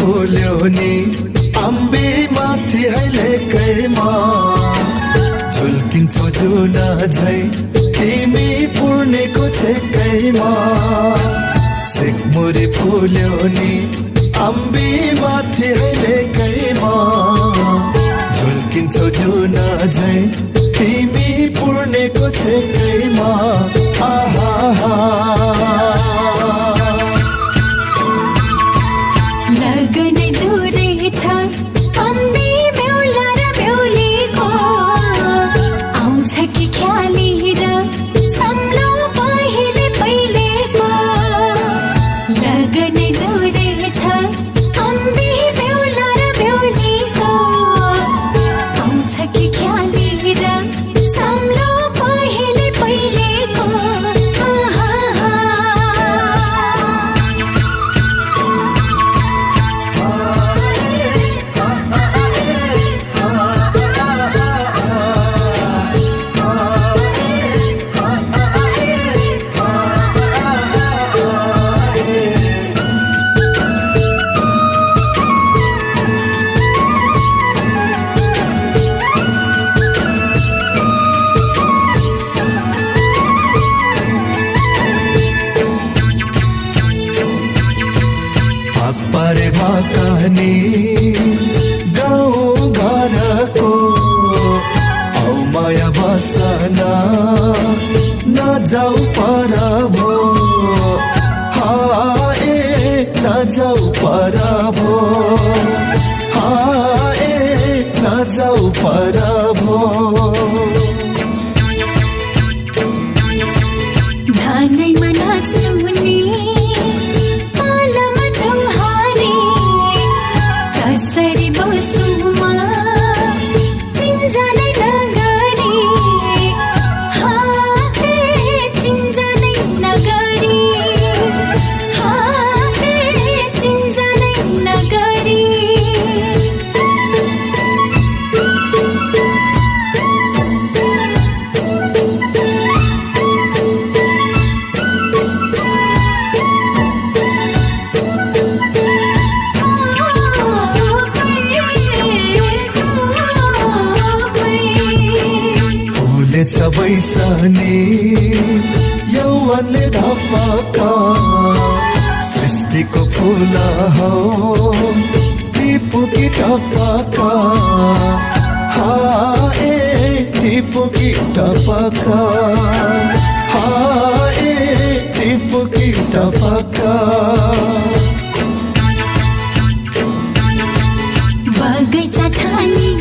फुल्यो नि अम्बी माथि अहिलेकैमा झुल्किन्छौ जुन झै तिमी पूर्णेको छेकैमा सिक्मुरी फुल्यो नि अम्बी माथि अहिलेकैमा झुल्किन्छौ जुन झै तिमी पूर्णेको छेकैमा लगन जोरे छ अम्बी बेहुला र बेहुलीको आउँछ कि ख्याली र सम्लो पहिले पहिलेको लगन जोरे छ अम्बी बेहुला र बेहुलीको आउँछ कि ख्याली र सम्लो पहिले पहिलेको परे भाकानी गाउँ घरको औ माया बसना नजाऊ पर भो हाए नजाऊ पर भो हाए नजाऊ पर भो धानैमा नाच्नु नि कसरी बसुमा चिन्जानै नगरी हाते चिन्जानै नगरी हाते चिन्जानै नगरी छ बैसनी यौवनले धपका सृष्टिको फुल हो टिपुकी टपका हाए टिपुकी टपका हाए टिपुकी टपका बगैँचा ठानी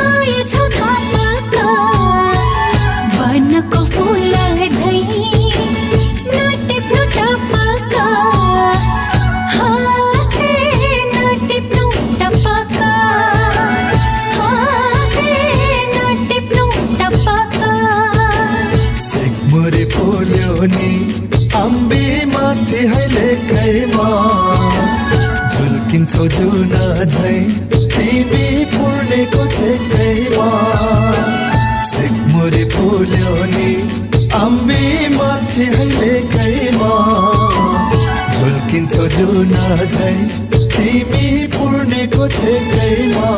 आएछौ वनको फूल झै नटिप्नु टपका हाते नटिप्नु टपका हाते नटिप्नु टपका सिक्मुरी फुल्यो नि अम्बी माथि अहिलेकैमा झुल्किन्छौ जुन झै तिमी पूर्णेको छेकैमा सिक्मुरी फुल्यो नि अम्बी माथि अहिलेकैमा झुल्किन्छौ जुन झै तिमी पूर्णेको छेकैमा